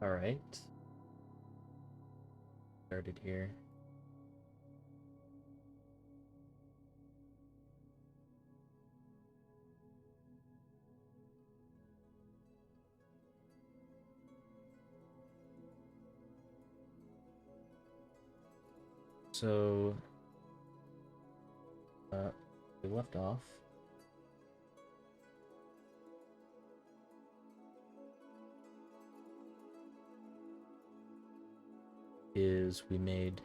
Alright. Started here. So, we left off. Is we made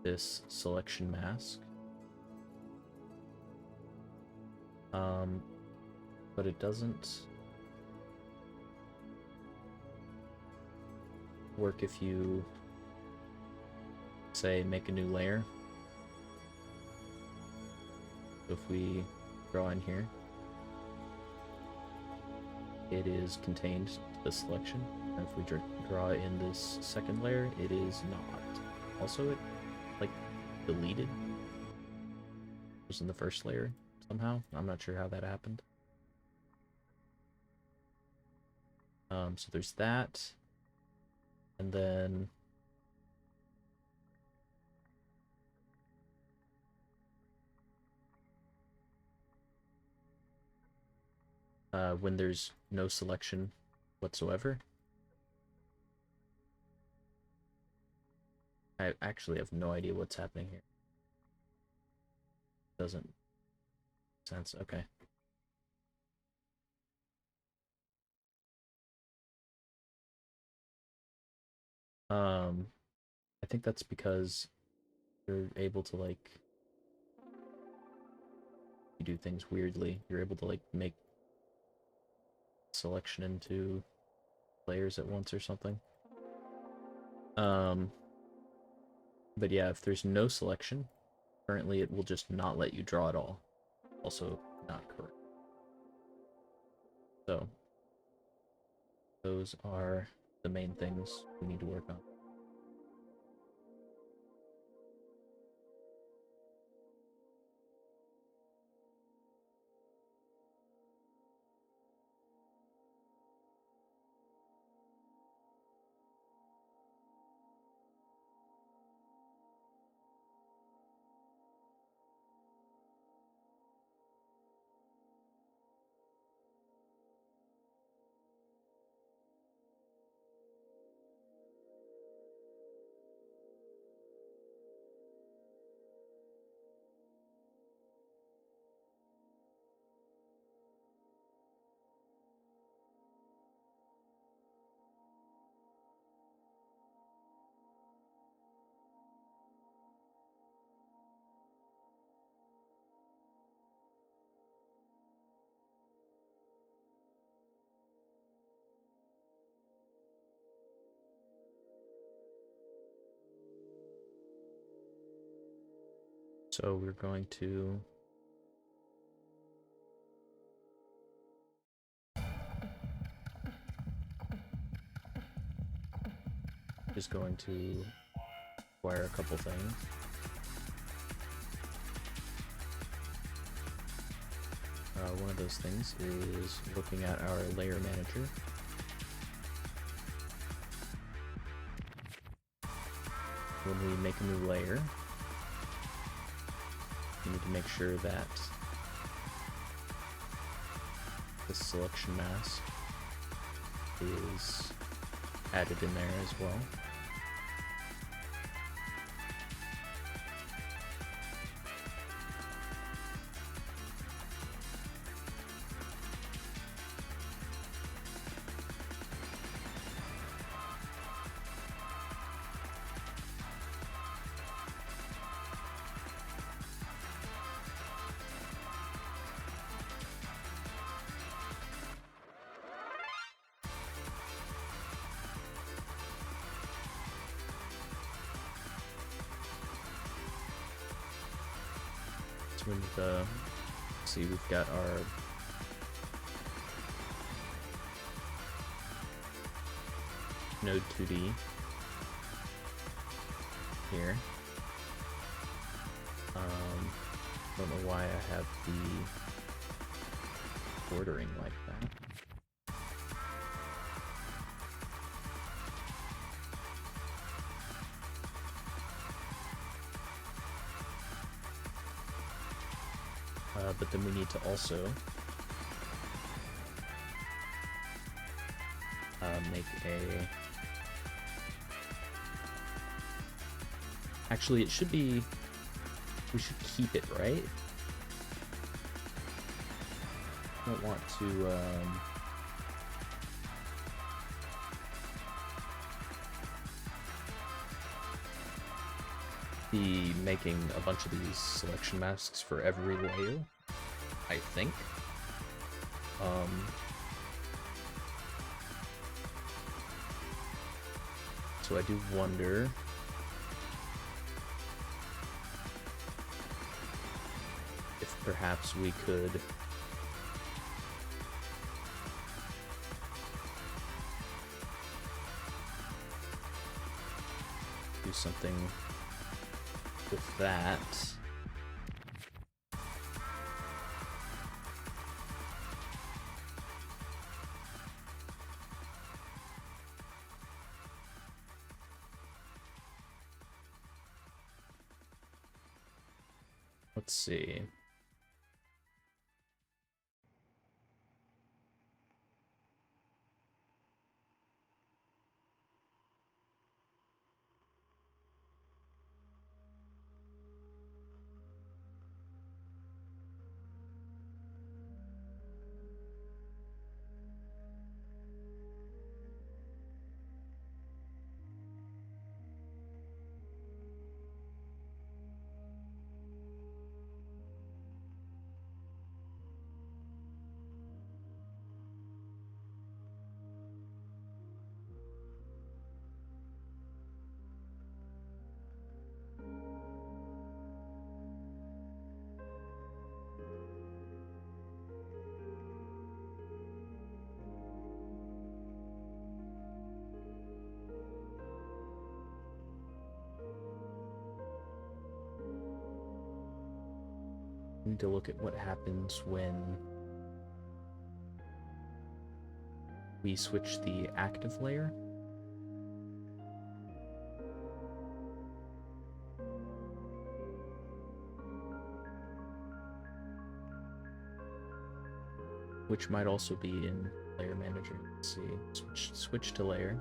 this selection mask. But it doesn't work if you say make a new layer. So if we draw in here, it is contained to the selection. And if we draw in this second layer, it is not. Also, it like deleted. It was in the first layer somehow. I'm not sure how that happened. So there's that, and then when there's no selection whatsoever, I actually have no idea what's happening here. Doesn't make sense. Okay. I think that's because you're able to like you do things weirdly. You're able to like make selection into layers at once or something. But yeah, if there's no selection, currently it will just not let you draw at all. Also not correct. So those are the main things we need to work on. So we're going to just going to acquire a couple things. One of those things is looking at our layer manager. When we make a new layer, we need to make sure that the selection mask is added in there as well. With see, we've got our node 2D here. Don't know why I have the bordering like that. but then we need to also make a... Actually, it should be... We should keep it, right? I don't want to... be making a bunch of these selection masks for every layer, I think. So I do wonder if perhaps we could do something with that. Let's see. Need to look at what happens when we switch the active layer. Which might also be in Layer Manager. Let's see. Switch to layer.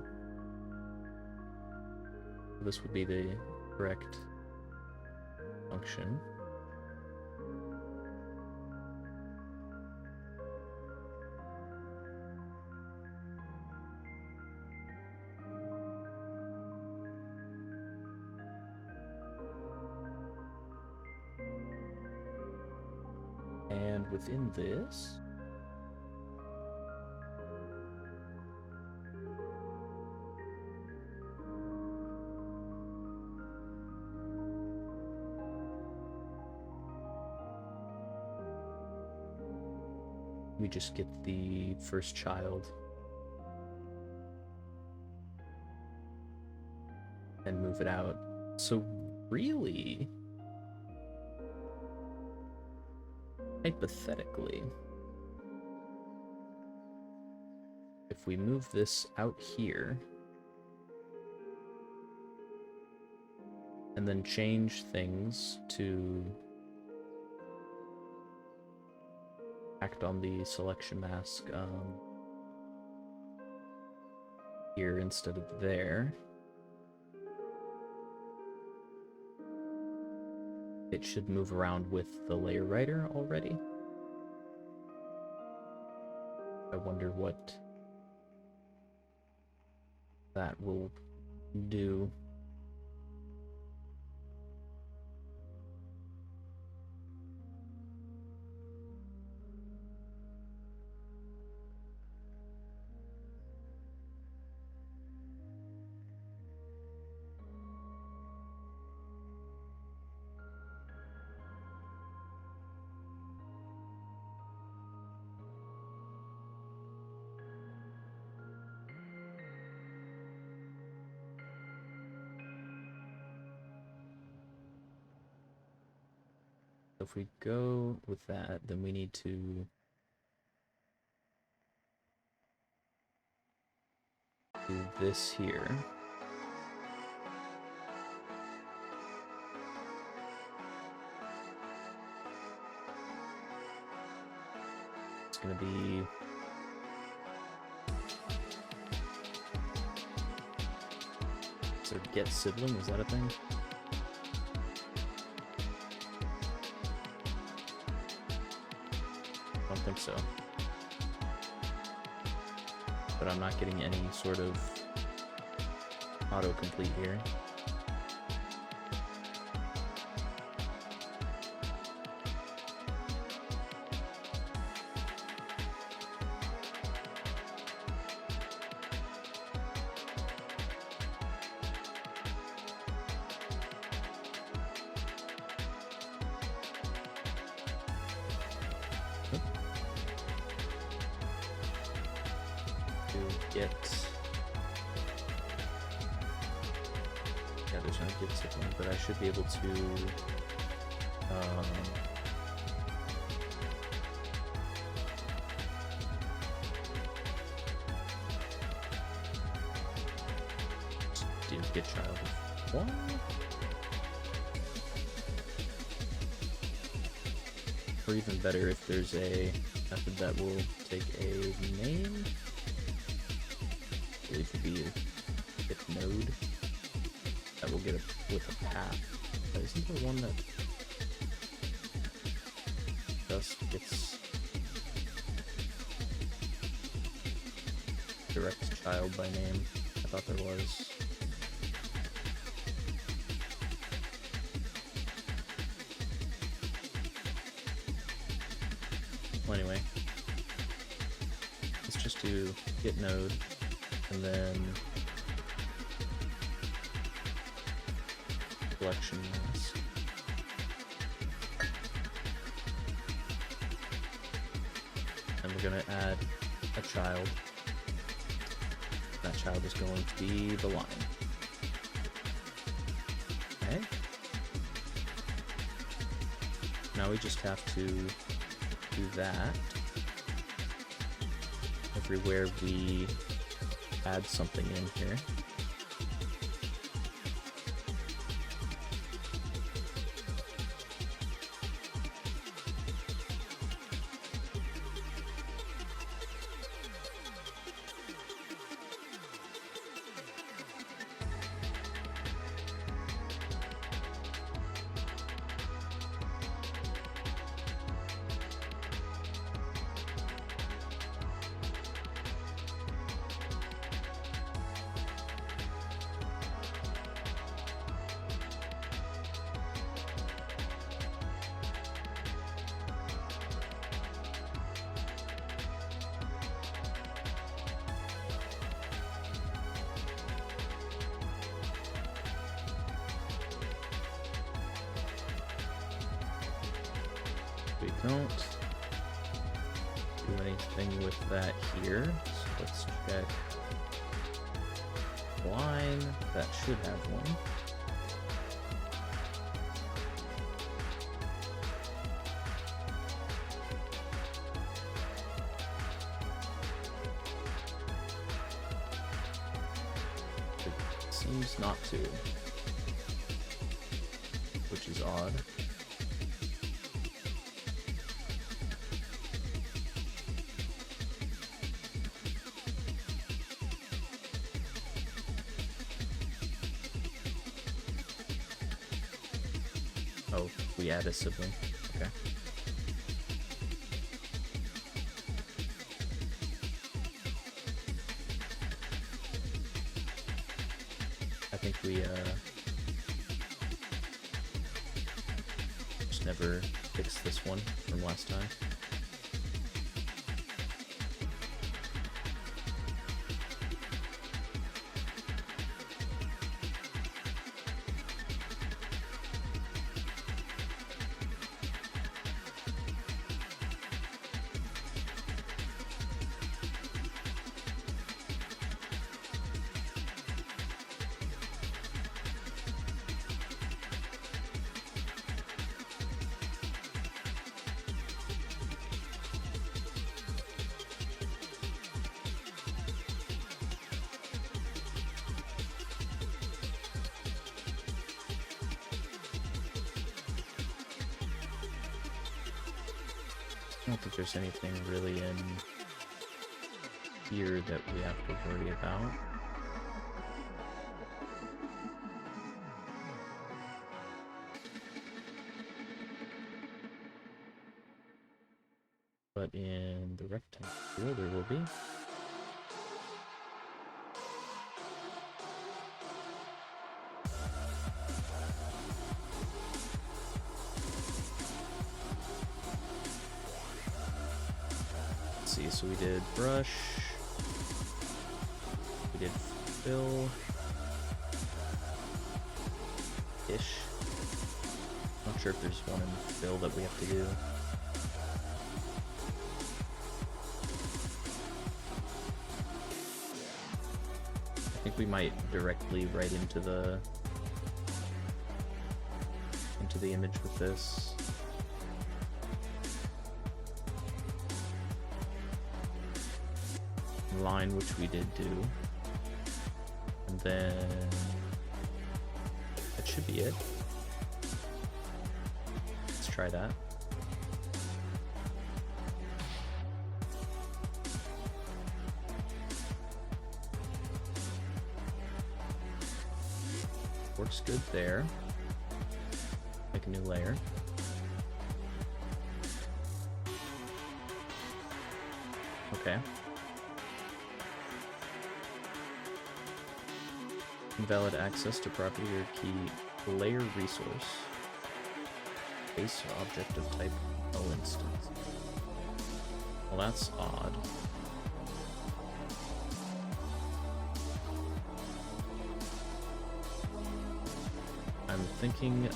This would be the correct function. And within this, we just get the first child and move it out. So really, hypothetically, if we move this out here and then change things to act on the selection mask here instead of there, it should move around with the layer writer already. I wonder what that will do. If we go with that, then we need to do this here. gonna be so get sibling, is that a thing? I don't think so. But I'm not getting any sort of autocomplete here. But I should be able to do get child of one. Or even better, if there's a method that will take a name, I believe it would be a get node that will get it with a path. Isn't there one that just gets direct child by name? I thought there was. Well, anyway, let's just do get node and then collection mask. And we're going to add a child. That child is going to be the line. Okay. Now we just have to do that everywhere we add something in here. We don't do anything with that here, so let's check line. That should have one. It seems not to, which is odd. Oh, we add a sibling. Okay. I think we just never fixed this one from last time. don't think there's anything really in here that we have to worry about. But in the rectangle field, there will be. Let's see, so we did brush, we did fill, ish. Not sure if there's one in fill that we have to do. I think we might directly write into the image with this. Line, which we did do, and then that should be it. Let's try that. Works good there. Make a new layer. Okay. Invalid access to property or key layer resource. Base object of type O instance. Well, that's odd. I'm thinking,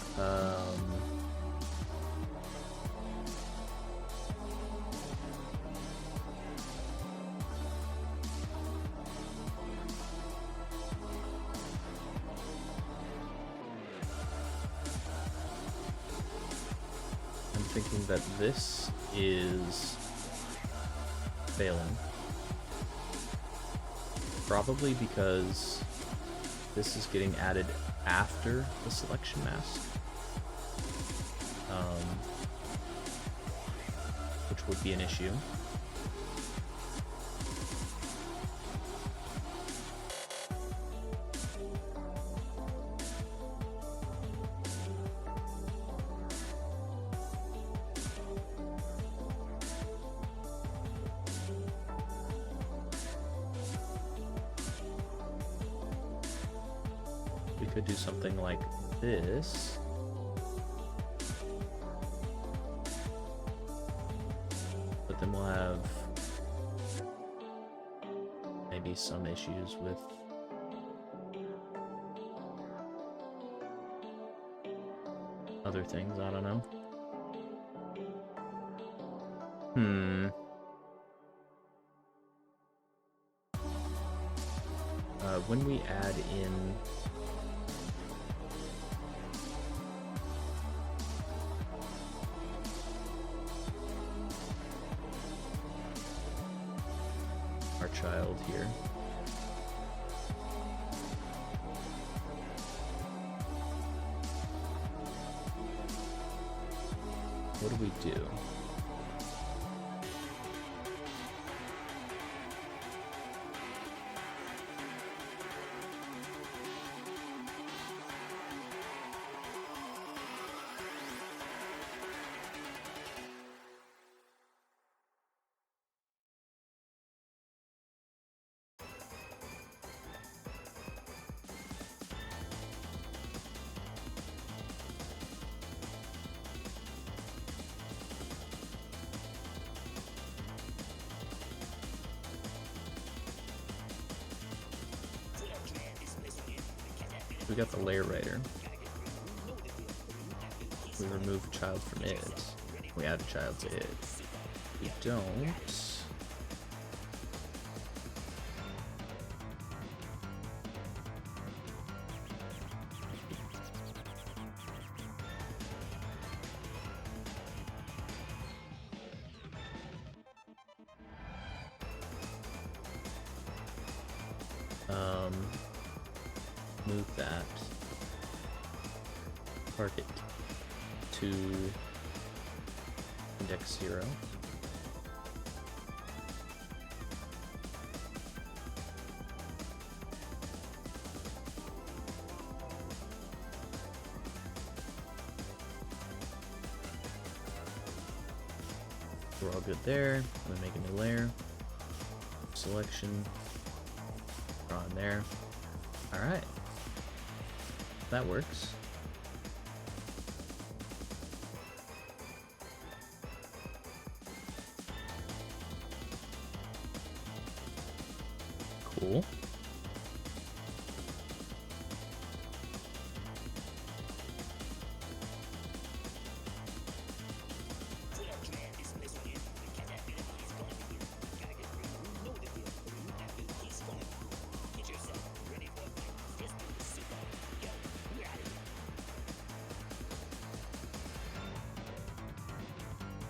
that this is failing. Probably because this is getting added after the selection mask. Which would be an issue. We could do something like this. But then we'll have maybe some issues with other things, I don't know. When we add in our child here, what do we do? We got the layer writer. We remove a child from it. We add a child to it. We don't. Move that target to index 0. we're all good there. I'm gonna make a new layer. Selection. Draw in there. Alright. That works. Cool.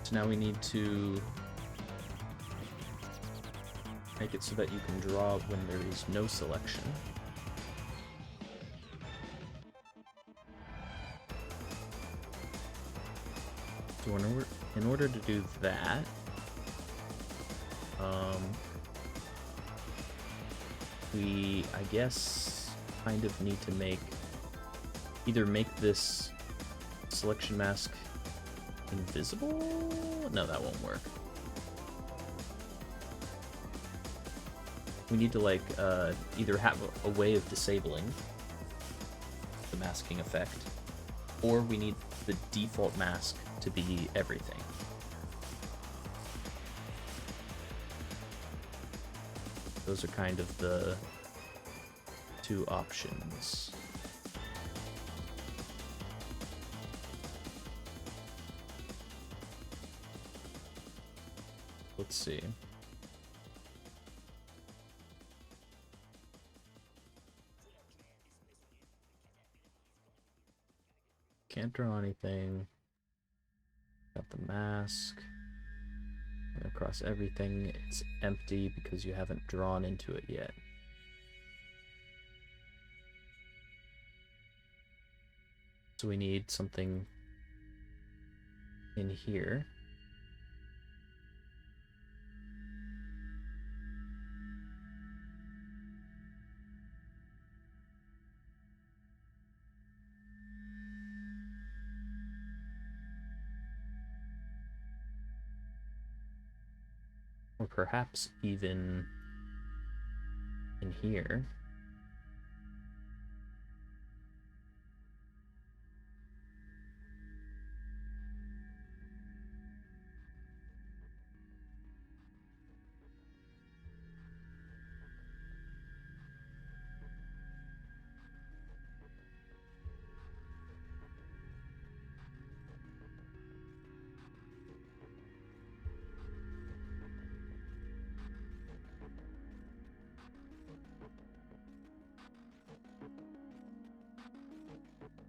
So now we need to make it so that you can draw when there is no selection. So in order to do that, we, I guess, kind of need to either make this selection mask invisible? No, that won't work. We need to, like, either have a way of disabling the masking effect, or we need the default mask to be everything. Those are kind of the two options. Let's see. Can't draw anything. Got the mask. And across everything, it's empty because you haven't drawn into it yet. So we need something in here. Or perhaps even in here.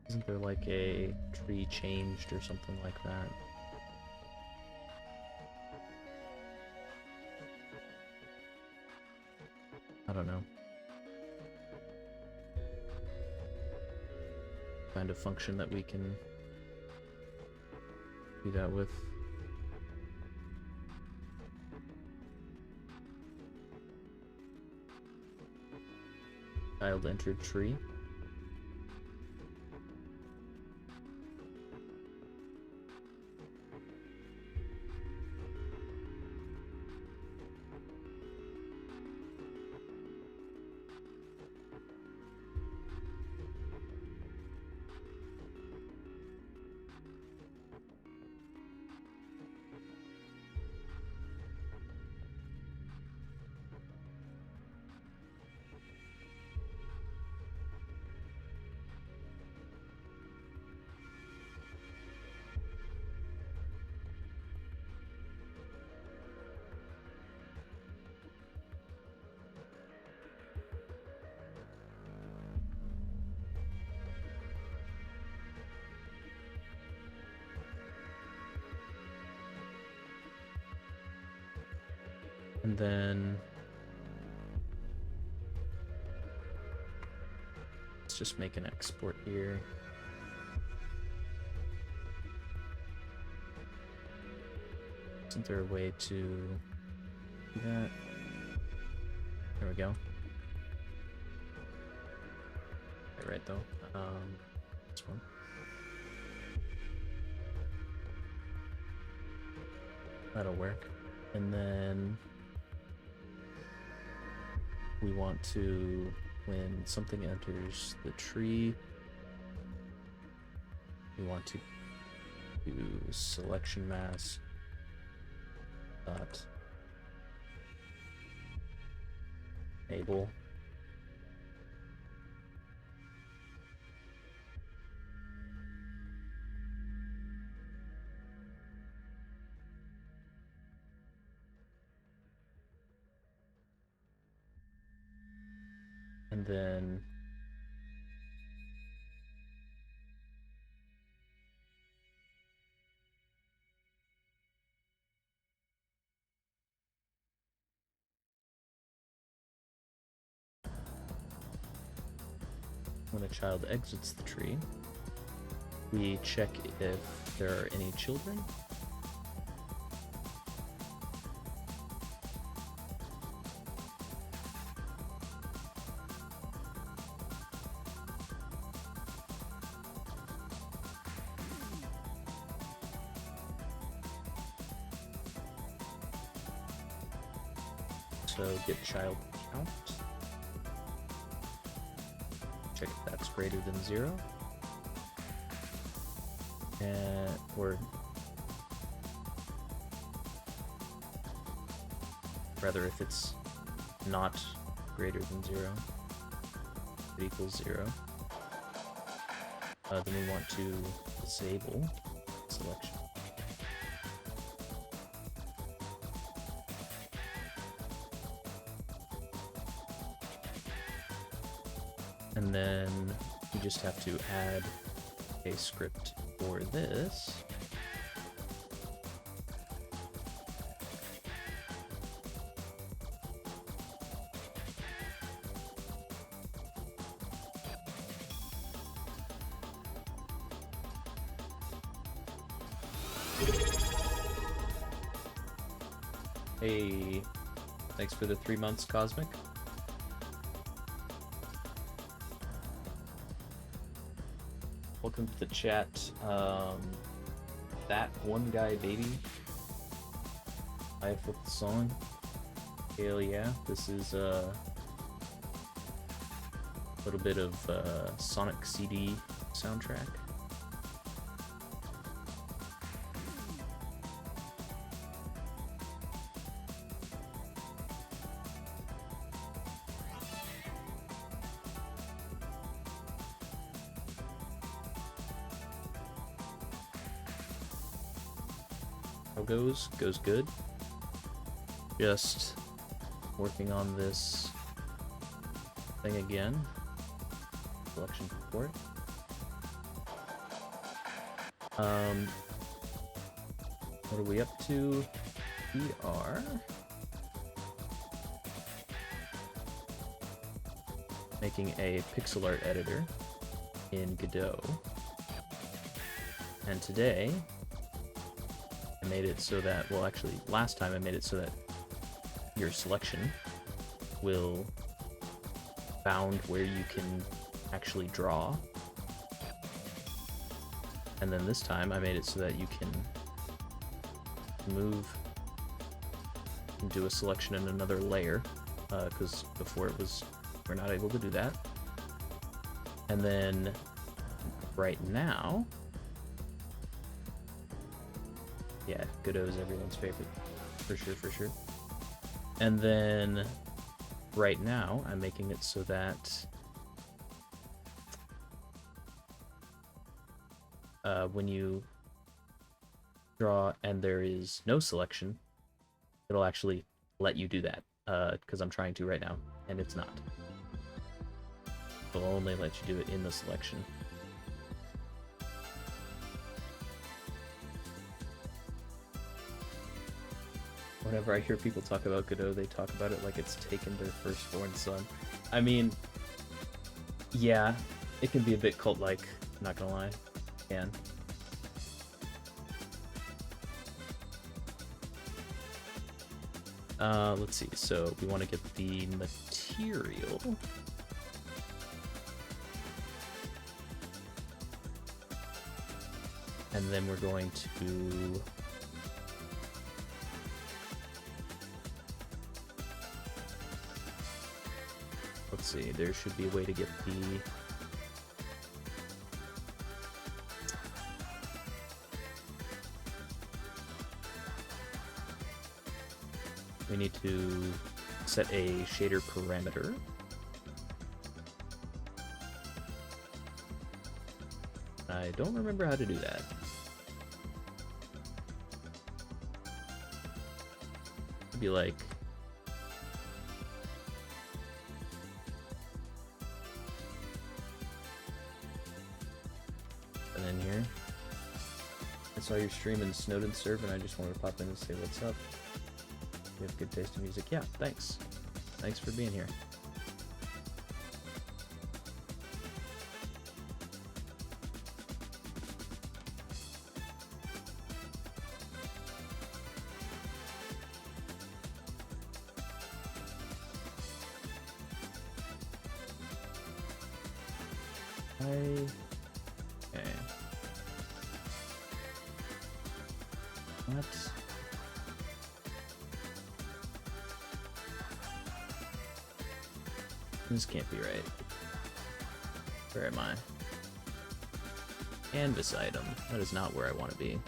Isn't there like a tree changed or something like that? I don't know. Kind of function that we can do that with. Child entered tree. And then let's just make an export here. Isn't there a way to do that? There we go. Right though. This one. That'll work. And then we want to, when something enters the tree, we want to do selection mask dot enable and then when a child exits the tree, we check if there are any children. So get child count. Check if that's greater than 0. Or rather, if it's not greater than 0, it equals 0. Then we want to disable selection. And then we just have to add a script for this. Hey, thanks for the 3 months, Cosmic. Welcome to the chat. That one guy, baby. I flipped the song. Hell yeah! This is a little bit of Sonic CD soundtrack. Goes good. Just working on this thing again. Selection report. What are we up to? We are making a pixel art editor in Godot. And today I made it so that, well, actually last time I made it so that your selection will bound where you can actually draw. And then this time I made it so that you can move and do a selection in another layer, because before we're not able to do that. And then right now, yeah, Godot is everyone's favorite, for sure. And then right now, I'm making it so that when you draw and there is no selection, it'll actually let you do that, because I'm trying to right now, and it's not. It'll only let you do it in the selection. Whenever I hear people talk about Godot, they talk about it like it's taken their firstborn son. I mean, yeah, it can be a bit cult-like, I'm not gonna lie. It can. Let's see, so we want to get the material. And then we're going to Let's see, there should be a way to get the... We need to set a shader parameter. I don't remember how to do that. It'd be like... And then here. I saw your stream in Snowden serve and I just wanted to pop in and say what's up. You have good taste in music. Yeah, thanks. Thanks for being here. Okay. What? This can't be right. Where am I? Canvas item. That is not where I want to be.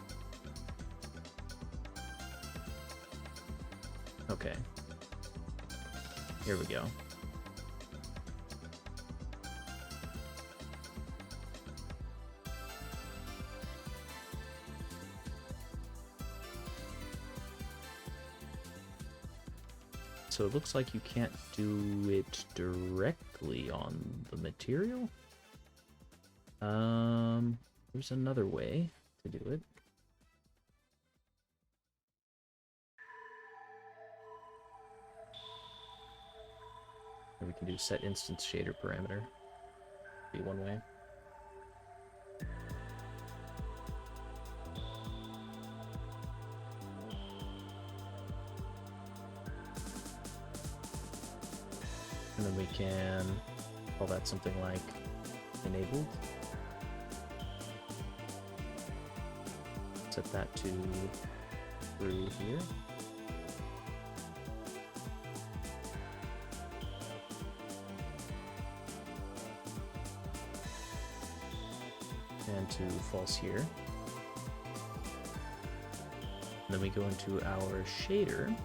Okay. Here we go. So it looks like you can't do it directly on the material. There's another way to do it. Or we can do set instance shader parameter. Be one way. And then we can call that something like enabled. Set that to through here. And to false here. And then we go into our shader.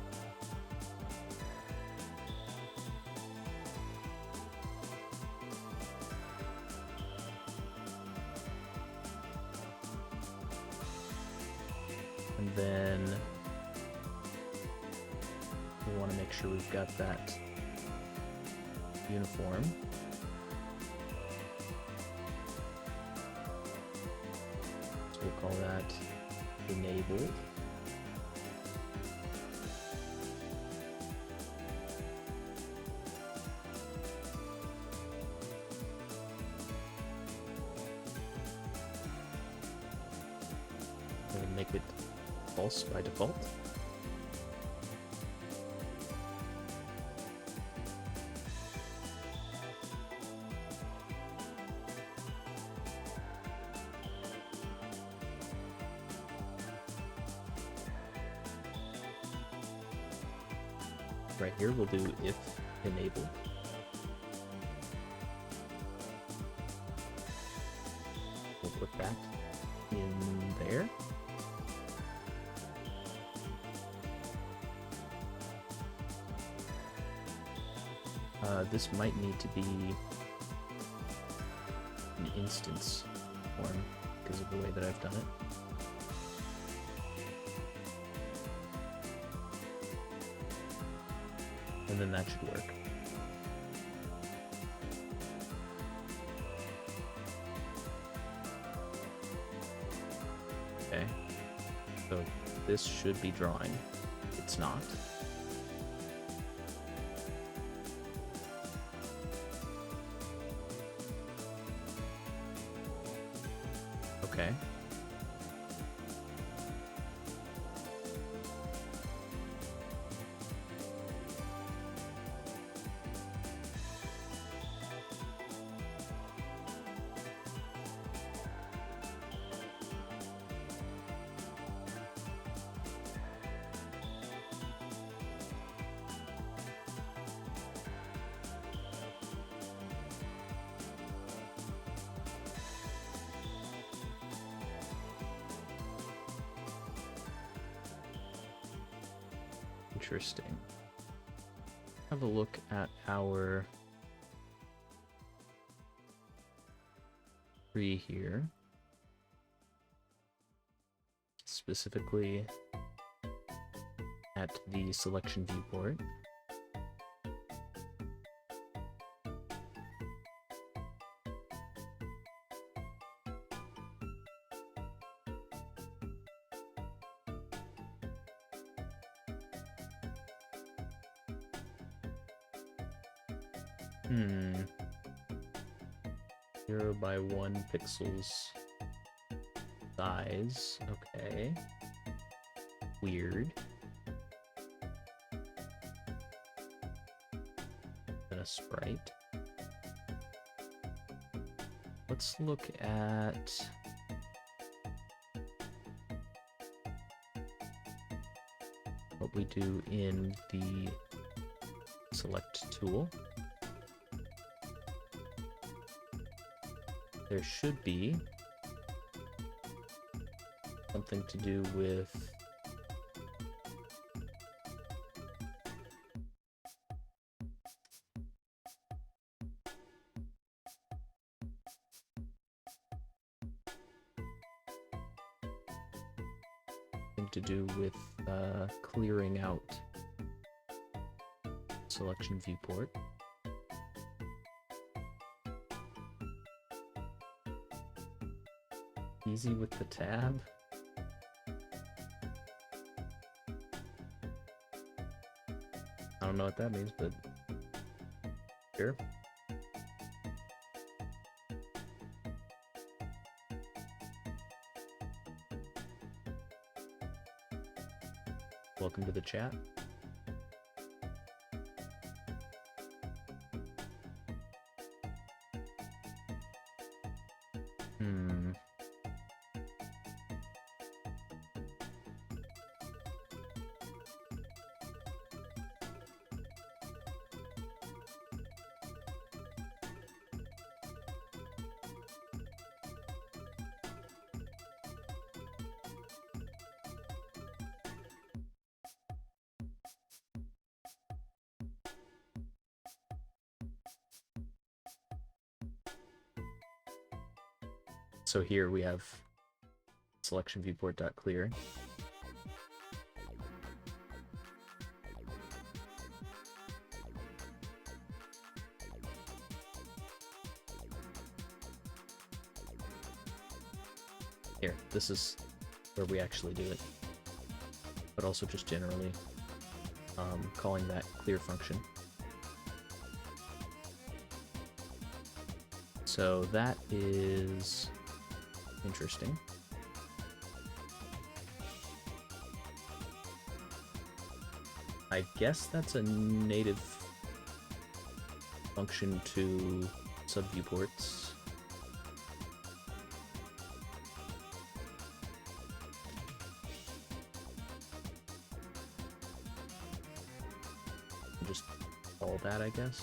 And then we want to make sure we've got that uniform. So we'll call that enabled. And make it false by default. Right here we'll do if enabled. We'll put that in there. This might need to be an instance form because of the way that I've done it. And then that should work. Okay. So this should be drawing. It's not. Okay. Interesting. Have a look at our tree here. Specifically at the selection viewport. Hmm. 0 by 1 pixels size. Okay. Weird. And a sprite. Let's look at what we do in the select tool. There should be something to do with clearing out selection viewport. Easy with the tab. I don't know what that means, but sure. Welcome to the chat. So here we have selection viewport.clear. Here, this is where we actually do it, but also just generally calling that clear function. So that is interesting. I guess that's a native function to subviewports. Just call that, I guess.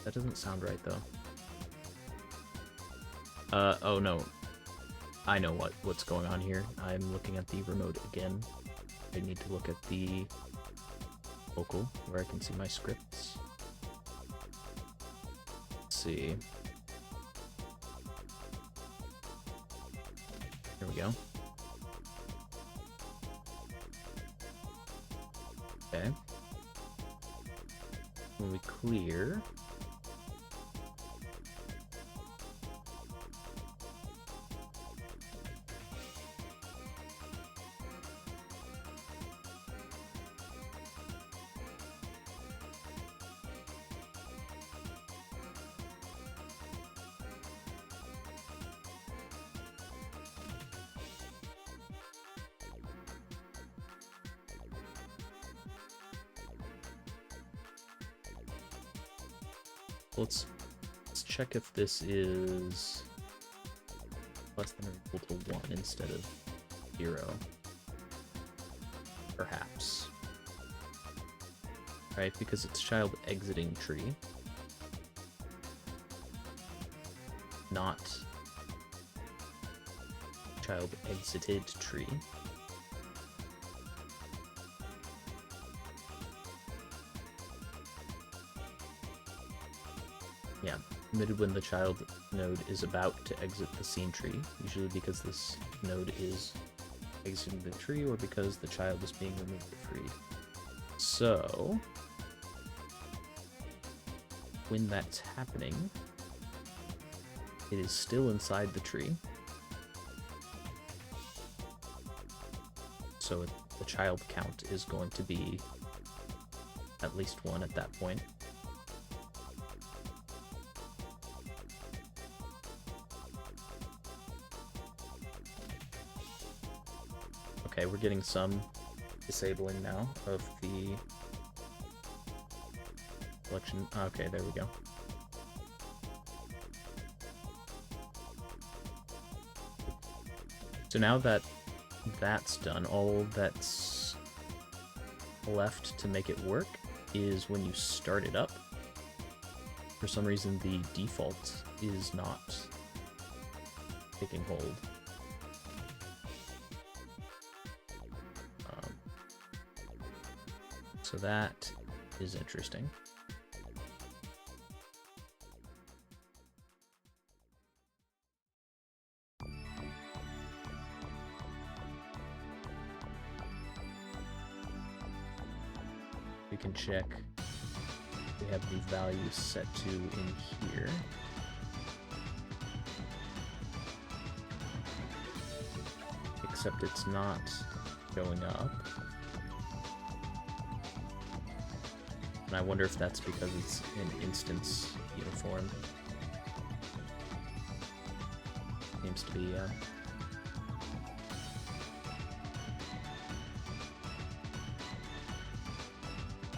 That doesn't sound right, though. Oh no. I know what's going on here. I'm looking at the remote again. I need to look at the local, where I can see my scripts. Let's see. Here we go. Okay. When we clear... Let's check if this is less than or equal to 1 instead of 0. Perhaps. Right, because it's child exiting tree. Not child exited tree. emitted when the child node is about to exit the scene tree, usually because this node is exiting the tree or because the child is being removed or freed. So, when that's happening, it is still inside the tree. So the child count is going to be at least 1 at that point. Okay, we're getting some disabling now of the selection. Okay, there we go. So now that that's done, all that's left to make it work is when you start it up. For some reason, the default is not taking hold. So that is interesting. We can check. We have the values set to in here. Except it's not going up. And I wonder if that's because it's an instance uniform. Seems to be,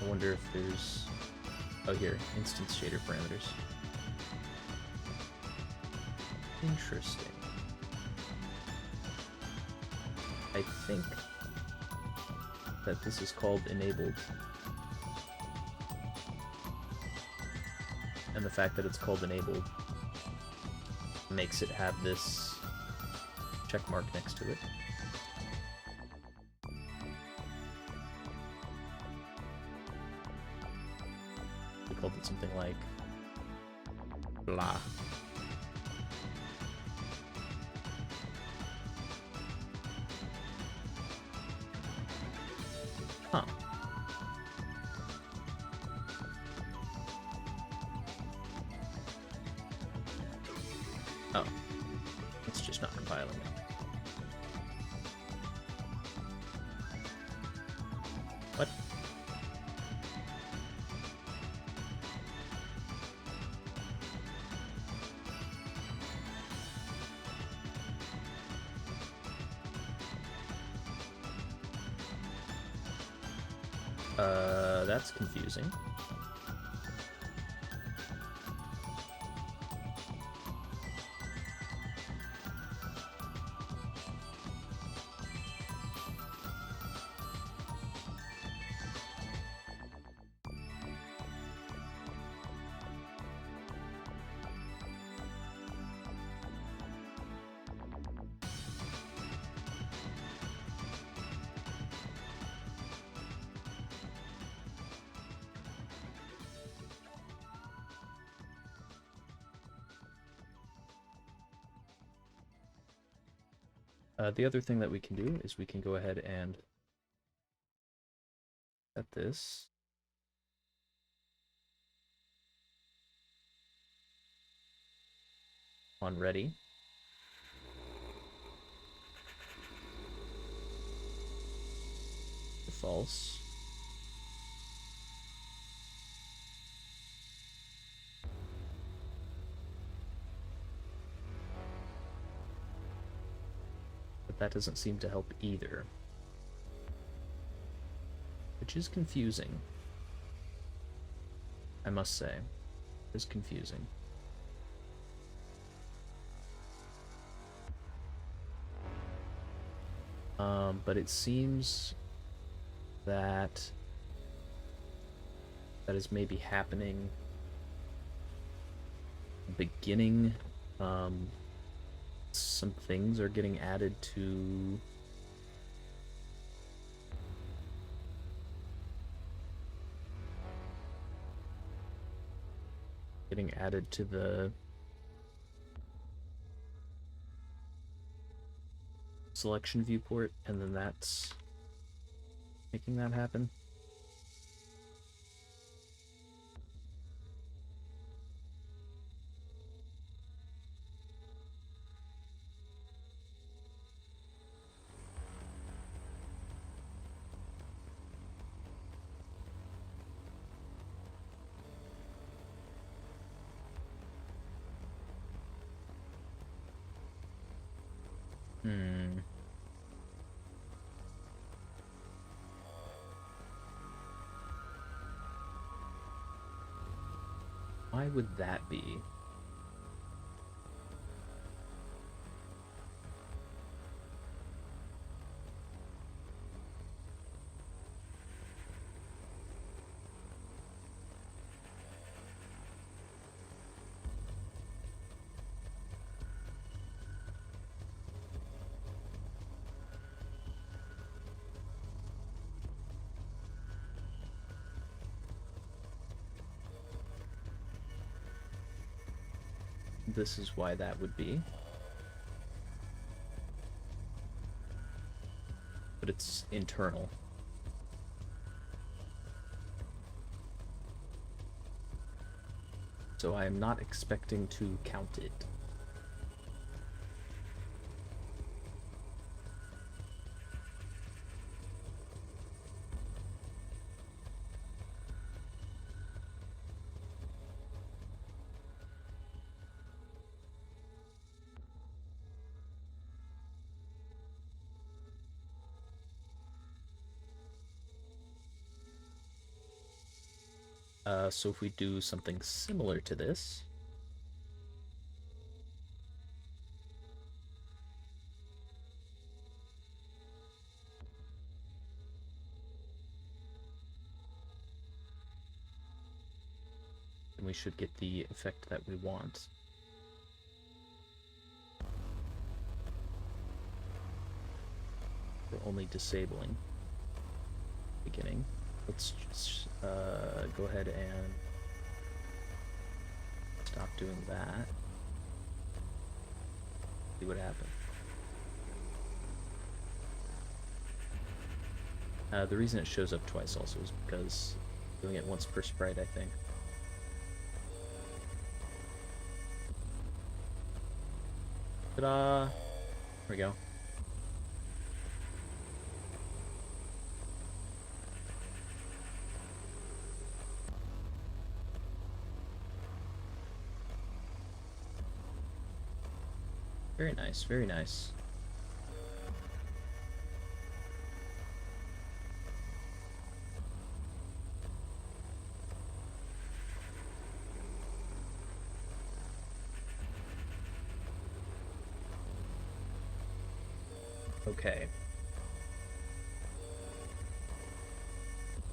I wonder if there's... Oh, here, instance shader parameters. Interesting. I think that this is called enabled. And the fact that it's called enabled makes it have this check mark next to it. We called it something like blah. Huh. Oh. It's just not compiling it. What? That's confusing. The other thing that we can do is we can go ahead and set this on ready. To false. But that doesn't seem to help either. Which is confusing. I must say. It's confusing. But it seems that that is maybe happening beginning. Some things are getting added to getting added to the selection viewport, and then that's making that happen. Why would that be? This is why that would be. But it's internal. So I am not expecting to count it. So if we do something similar to this, then we should get the effect that we want. We're only disabling beginning. Let's just go ahead and stop doing that. See what happens. The reason it shows up twice also is because doing it once per sprite, I think. Ta-da! There we go. Very nice, very nice. Okay.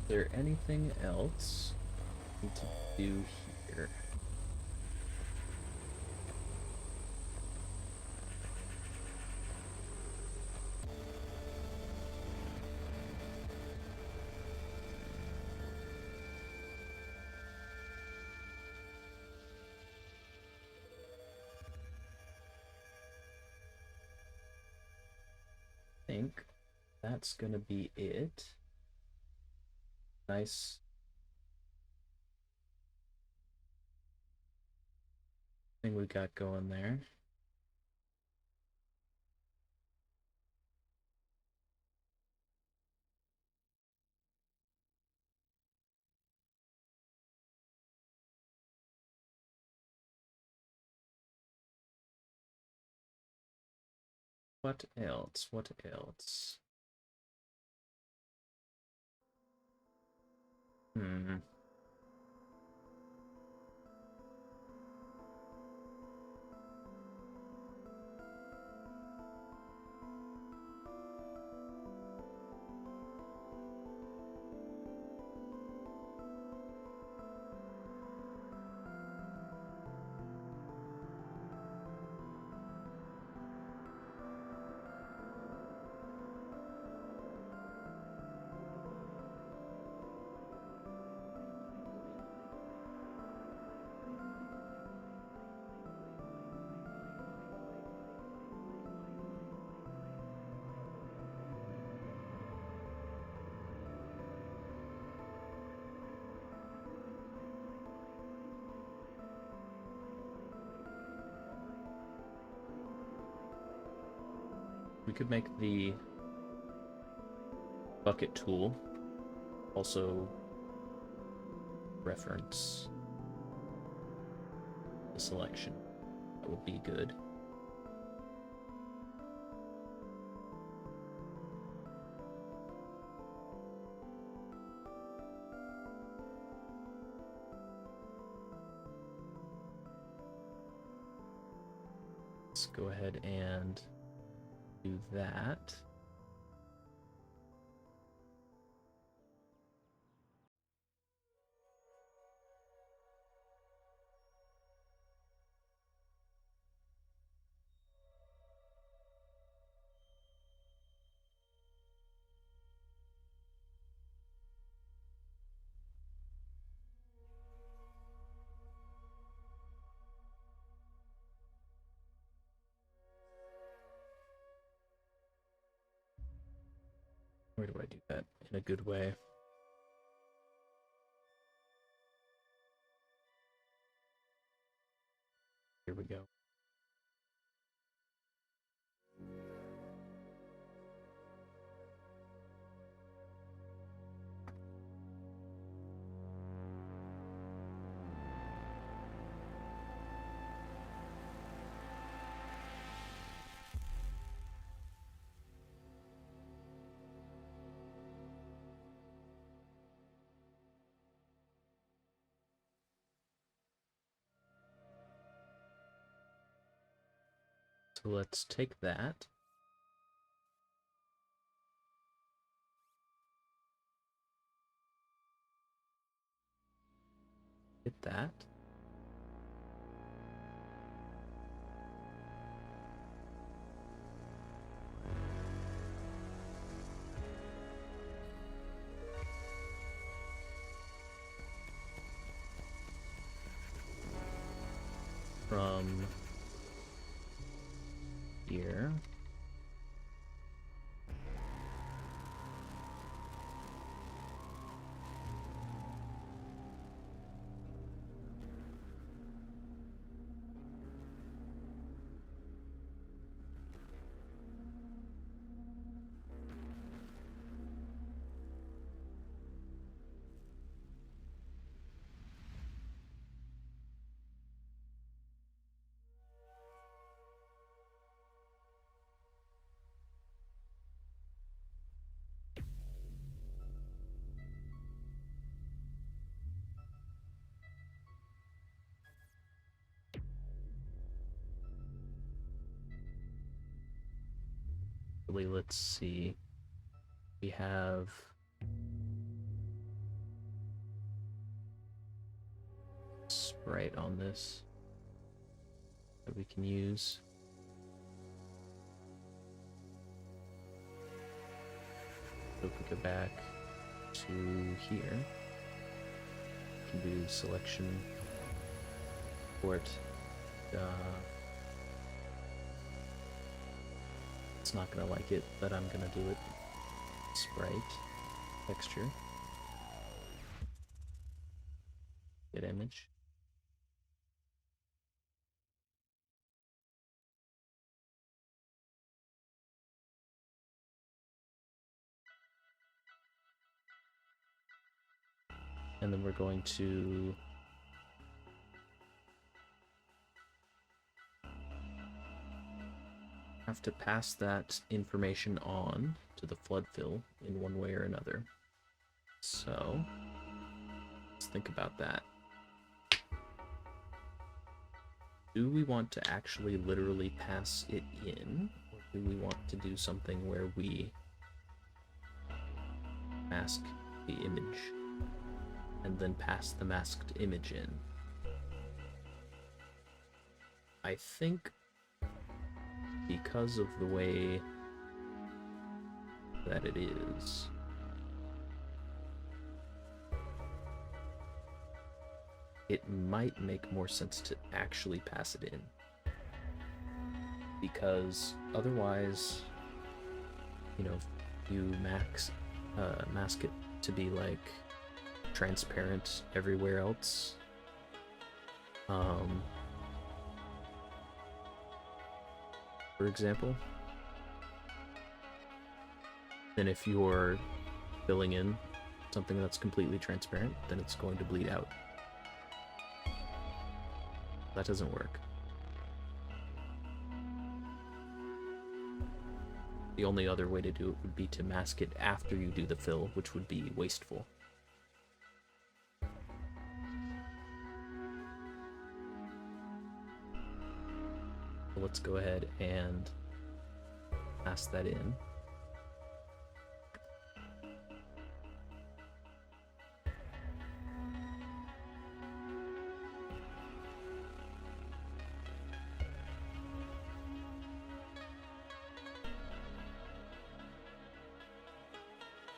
Is there anything else we need to do here? I think that's gonna be it. Nice thing we got going there. What else? What else? Hmm. We could make the bucket tool also reference the selection. That would be good. Let's go ahead and do that. Where do I do that in a good way? Here we go. So let's take that. Hit that. From here. Let's see. We have sprite on this that we can use. So if we go back to here, we can do selection port. It's not gonna like it, but I'm gonna do it. Sprite, texture, get image. And then we're going to have to pass that information on to the flood fill in one way or another. So let's think about that. Do we want to actually literally pass it in, or do we want to do something where we mask the image and then pass the masked image in? I think because of the way that it is, it might make more sense to actually pass it in. Because otherwise, you know, if you mask it to be like transparent everywhere else, for example, Then if you're filling in something that's completely transparent, then it's going to bleed out. That doesn't work. The only other way to do it would be to mask it after you do the fill, which would be wasteful. So let's go ahead and mask that in.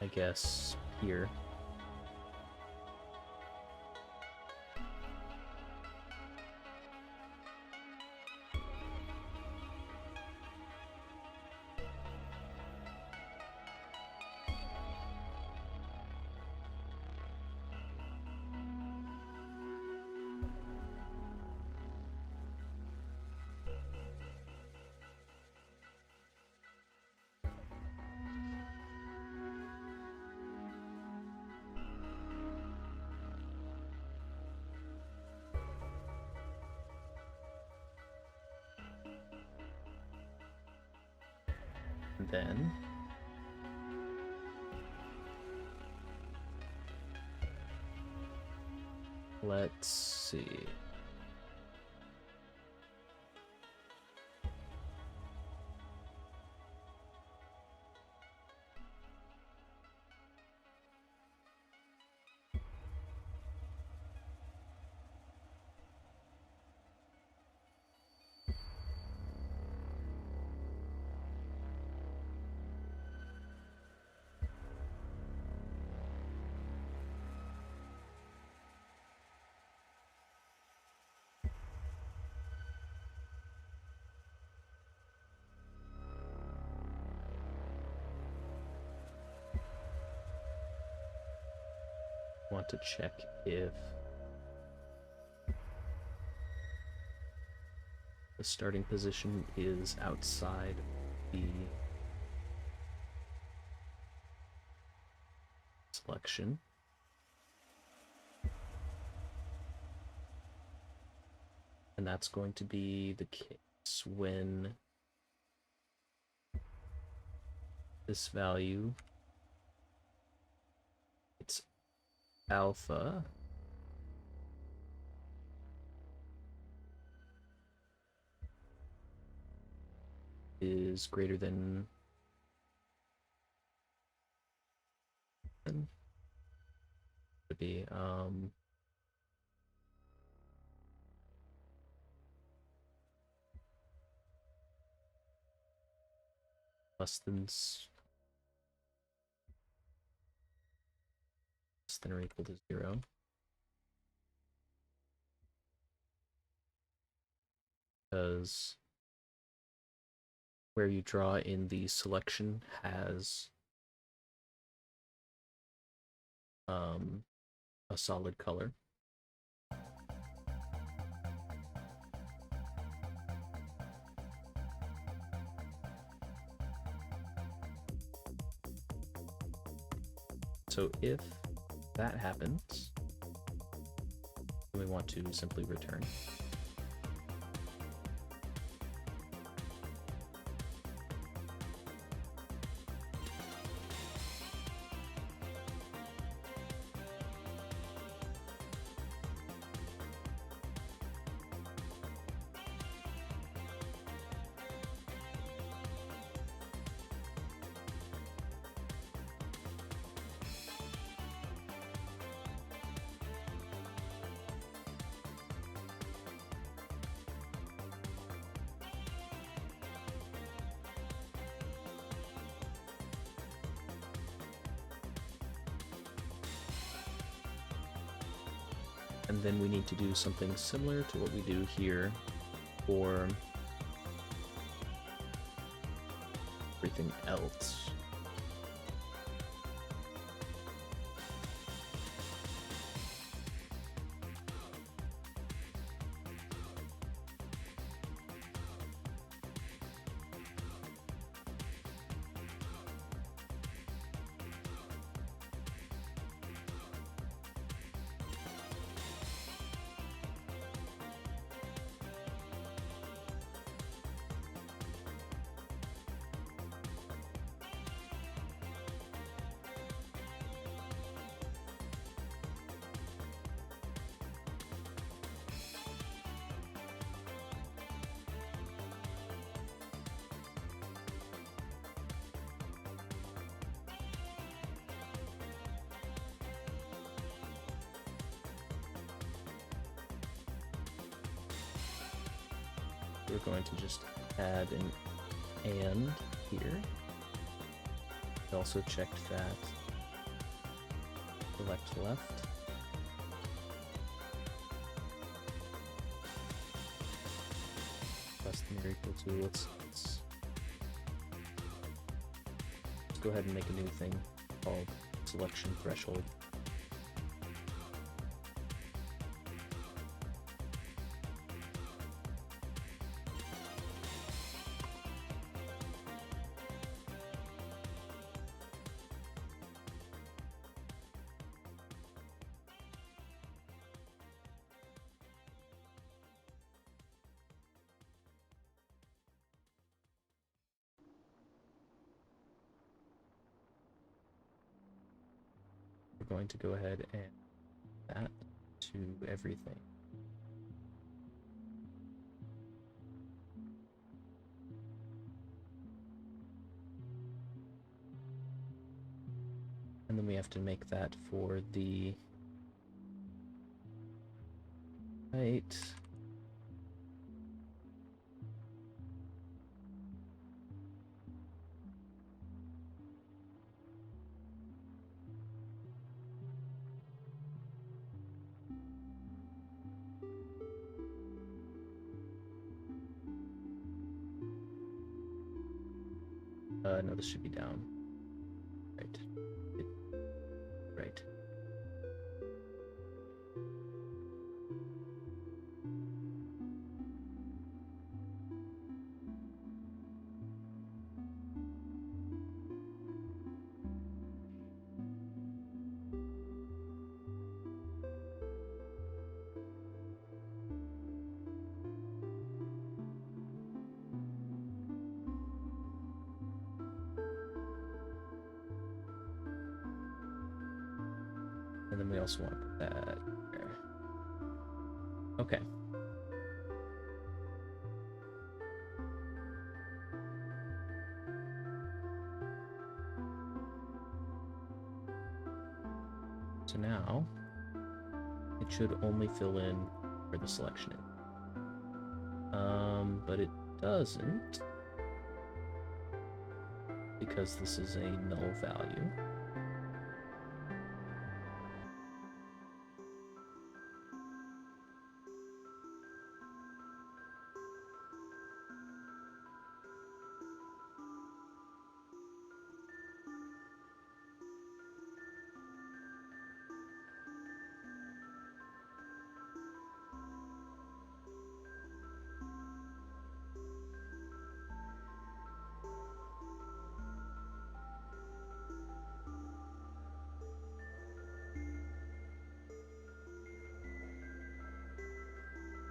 I guess here. Then let's see. Want to check if the starting position is outside the selection. And that's going to be the case when this value, it's alpha, is greater than would be less than or equal to 0. Because where you draw in the selection has a solid color. So if that happens, we want to simply return. And then we need to do something similar to what we do here for everything else. we're going to just add an and here. We also checked that select left. Less than or equal to, let's go ahead and make a new thing called selection threshold. We're going to go ahead and add that to everything. And then we have to make that for the height. No, this should be down. Right. Right. And then we also want to put that there. Okay. So now it should only fill in where the selection is. But it doesn't, because this is a null value.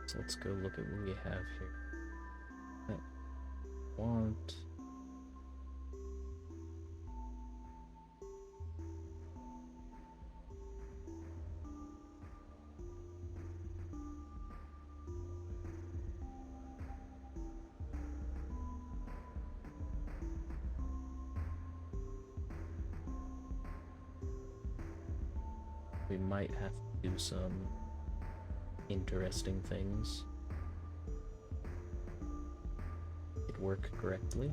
So let's go look at what we have here. I want we might have to do some interesting things. It work correctly.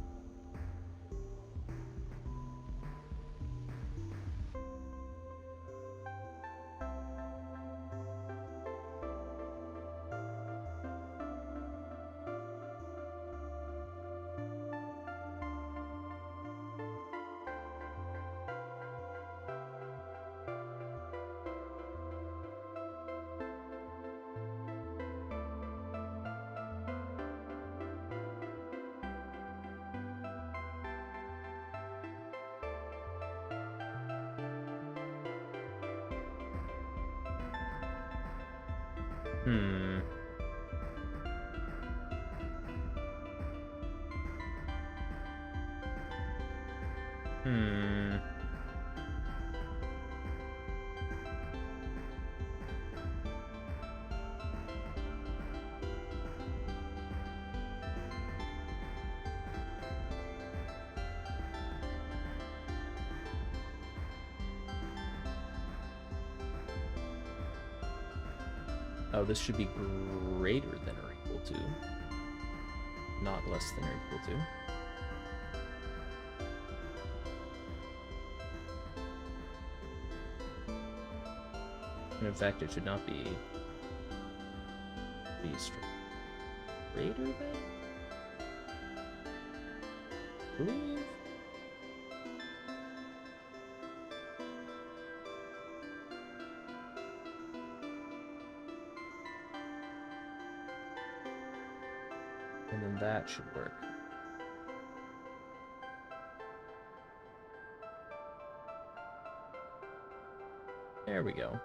Hmm. Oh, this should be greater than or equal to. not less than or equal to. And in fact, it should not be greater than? I believe? And then that should work. There we go.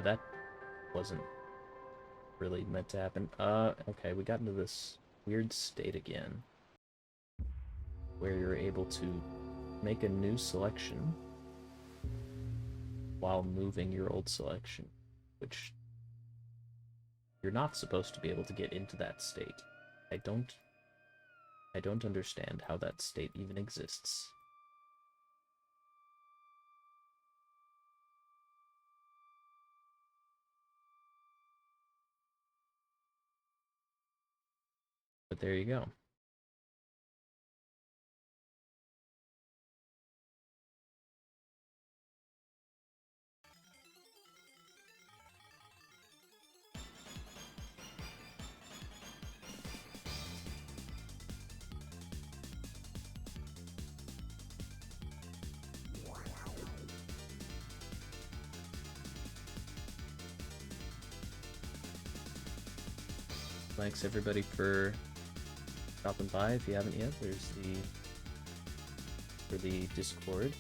That wasn't really meant to happen. Okay, we got into this weird state again, where you're able to make a new selection while moving your old selection, which you're not supposed to be able to get into that state. I don't understand how that state even exists. But there you go. Thanks everybody for stopping by. If you haven't yet, there's the Discord.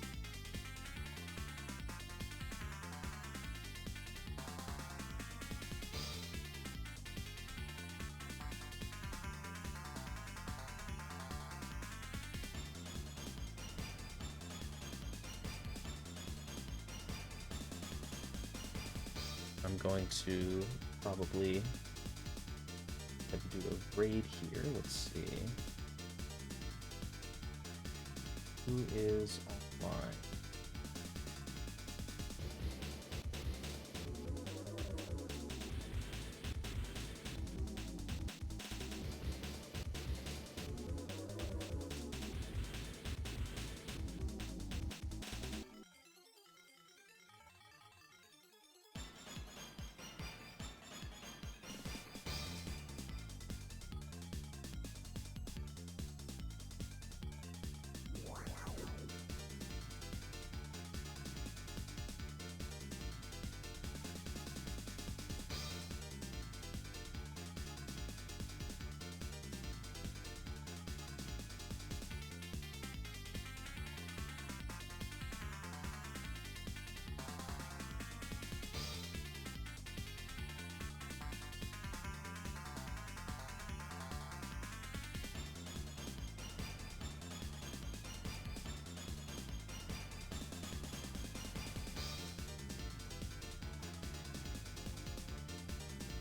I'm going to probably do a raid here. Let's see. Who is offline?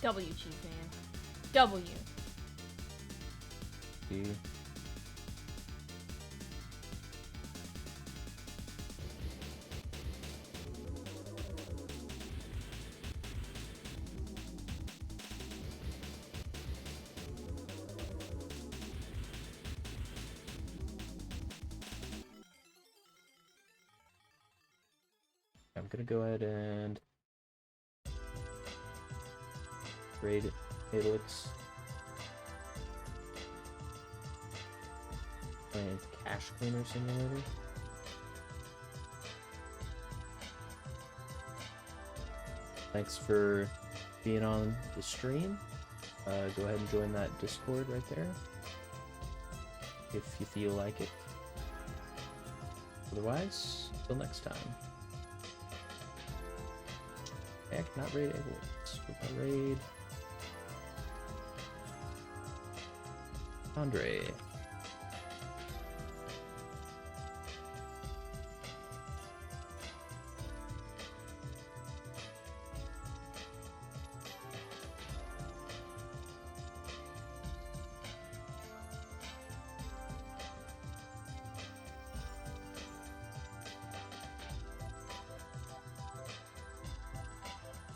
W, Chief Man. W. D. I'm gonna go ahead and raid Helix. Playing Cash Cleaner Simulator. Thanks for being on the stream. Go ahead and join that Discord right there if you feel like it. Otherwise, until next time. Heck, not raid Helix. We're gonna raid Andre.